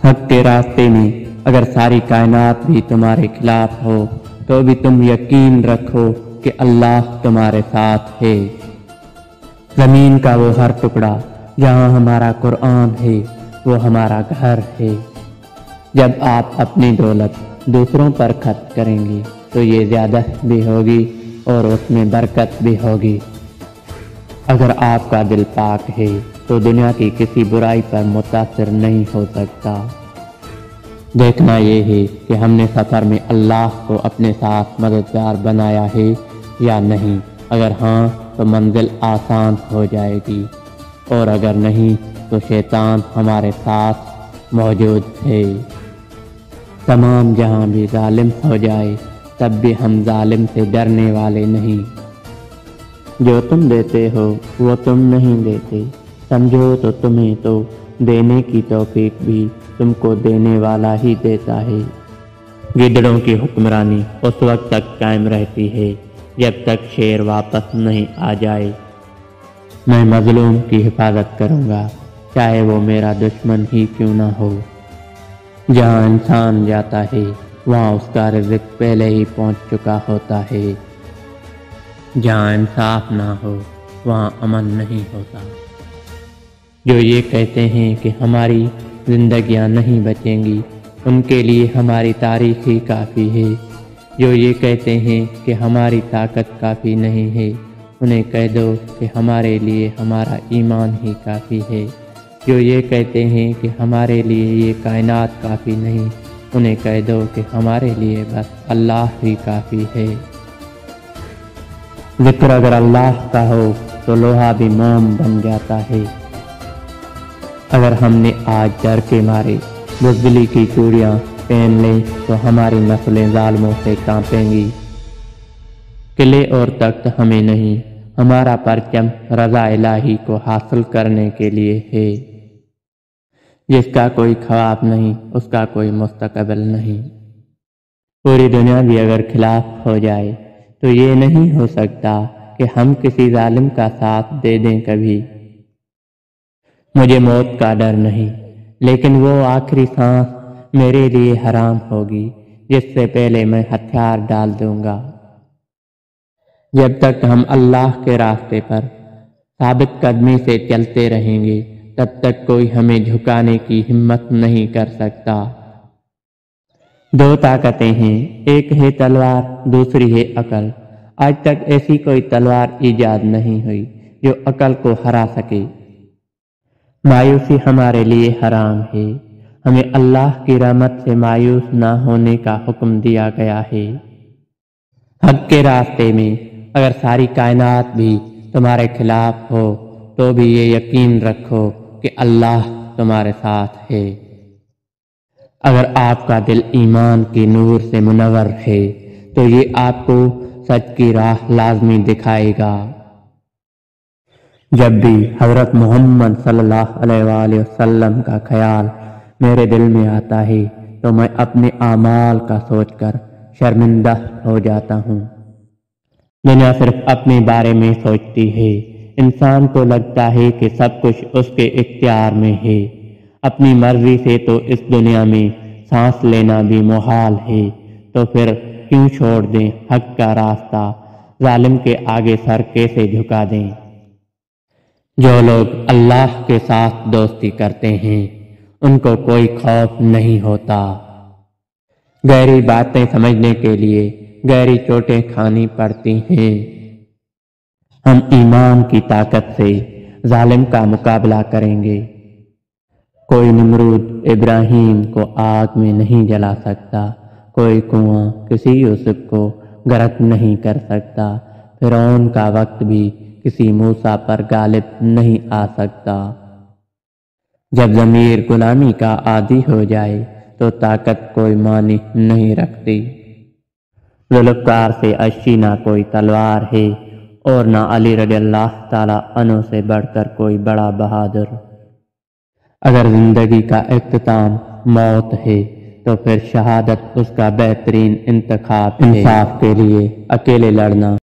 حق کے راستے میں اگر ساری کائنات بھی تمہارے خلاف ہو تو بھی تم یقین رکھو کہ اللہ تمہارے ساتھ ہے۔ زمین کا وہ ہر ٹکڑا جہاں ہمارا قرآن ہے وہ ہمارا گھر ہے۔ جب آپ اپنی دولت دوسروں پر خرچ کریں گی تو یہ زیادہ بھی ہوگی اور اس میں برکت بھی ہوگی۔ اگر آپ کا دل پاک ہے تو دنیا کی کسی برائی پر متاثر نہیں ہو سکتا۔ دیکھنا یہ ہے کہ ہم نے سفر میں اللہ کو اپنے ساتھ مددگار بنایا ہے یا نہیں۔ اگر ہاں تو منزل آسان ہو جائے گی، اور اگر نہیں تو شیطان ہمارے ساتھ موجود ہے۔ تمام جہاں بھی ظالم ہو جائے تب بھی ہم ظالم سے ڈرنے والے نہیں۔ جو تم دیتے ہو وہ تم نہیں دیتے، سمجھو تو تمہیں تو دینے کی توفیق بھی تم کو دینے والا ہی دیتا ہے۔ گدڑوں کی حکمرانی اس وقت تک قائم رہتی ہے جب تک شیر واپس نہیں آ جائے۔ میں مظلوم کی حفاظت کروں گا چاہے وہ میرا دشمن ہی کیوں نہ ہو۔ جہاں انسان جاتا ہے وہاں اس کا رزق پہلے ہی پہنچ چکا ہوتا ہے۔ جہاں انصاف نہ ہو وہاں امن نہیں ہوتا۔ جو یہ کہتے ہیں کہ ہماری زندگیاں نہیں بچیں گی ان کے لیے ہماری تاریخ ہی کافی ہے۔ جو یہ کہتے ہیں کہ ہماری طاقت کافی نہیں ہے انہیں کہہ دو کہ ہمارے لیے ہمارا ایمان ہی کافی ہے۔ جو یہ کہتے ہیں کہ ہمارے لیے یہ کائنات کافی نہیں انہیں کہہ دو کہ ہمارے لیے بس اللہ ہی کافی ہے۔ ذکر اگر اللہ کا ہو تو لوہا بھی موم بن جاتا ہے۔ اگر ہم نے آج ڈر کے مارے بزدلی کی چوڑیاں پہن لیں تو ہماری نسلیں ظالموں سے کانپیں گی۔ قلعے اور تخت ہمیں نہیں، ہمارا پرچم رضا الہی کو حاصل کرنے کے لیے ہے۔ جس کا کوئی خواب نہیں اس کا کوئی مستقبل نہیں۔ پوری دنیا بھی اگر خلاف ہو جائے تو یہ نہیں ہو سکتا کہ ہم کسی ظالم کا ساتھ دے دیں کبھی۔ مجھے موت کا ڈر نہیں، لیکن وہ آخری سانس میرے لیے حرام ہوگی جس سے پہلے میں ہتھیار ڈال دوں گا۔ جب تک ہم اللہ کے راستے پر ثابت قدمی سے چلتے رہیں گے تب تک کوئی ہمیں جھکانے کی ہمت نہیں کر سکتا۔ دو طاقتیں ہیں، ایک ہے تلوار، دوسری ہے عقل۔ آج تک ایسی کوئی تلوار ایجاد نہیں ہوئی جو عقل کو ہرا سکے۔ مایوسی ہمارے لیے حرام ہے، ہمیں اللہ کی رحمت سے مایوس نہ ہونے کا حکم دیا گیا ہے۔ حق کے راستے میں اگر ساری کائنات بھی تمہارے خلاف ہو تو بھی یہ یقین رکھو کہ اللہ تمہارے ساتھ ہے۔ اگر آپ کا دل ایمان کے نور سے منور ہے تو یہ آپ کو سچ کی راہ لازمی دکھائے گا۔ جب بھی حضرت محمد صلی اللہ علیہ وآلہ وسلم کا خیال میرے دل میں آتا ہے تو میں اپنے اعمال کا سوچ کر شرمندہ ہو جاتا ہوں۔ دنیا صرف اپنے بارے میں سوچتی ہے، انسان کو لگتا ہے کہ سب کچھ اس کے اختیار میں ہے۔ اپنی مرضی سے تو اس دنیا میں سانس لینا بھی محال ہے، تو پھر کیوں چھوڑ دیں حق کا راستہ، ظالم کے آگے سر کیسے جھکا دیں۔ جو لوگ اللہ کے ساتھ دوستی کرتے ہیں ان کو کوئی خوف نہیں ہوتا۔ گہری باتیں سمجھنے کے لیے گہری چوٹیں کھانی پڑتی ہیں۔ ہم ایمان کی طاقت سے ظالم کا مقابلہ کریں گے۔ کوئی نمرود ابراہیم کو آگ میں نہیں جلا سکتا، کوئی کنواں کسی یوسف کو غرق نہیں کر سکتا، فرعون کا وقت بھی کسی موسیٰ پر غالب نہیں آ سکتا۔ جب ضمیر غلامی کا عادی ہو جائے تو طاقت کوئی معنی نہیں رکھتی۔ ذوالفقار سے اچھی نہ کوئی تلوار ہے اور نہ علی رضی اللہ تعالیٰ عنہ سے بڑھ کر کوئی بڑا بہادر۔ اگر زندگی کا اختتام موت ہے تو پھر شہادت اس کا بہترین انتخاب ہے۔ انصاف کے لیے اکیلے لڑنا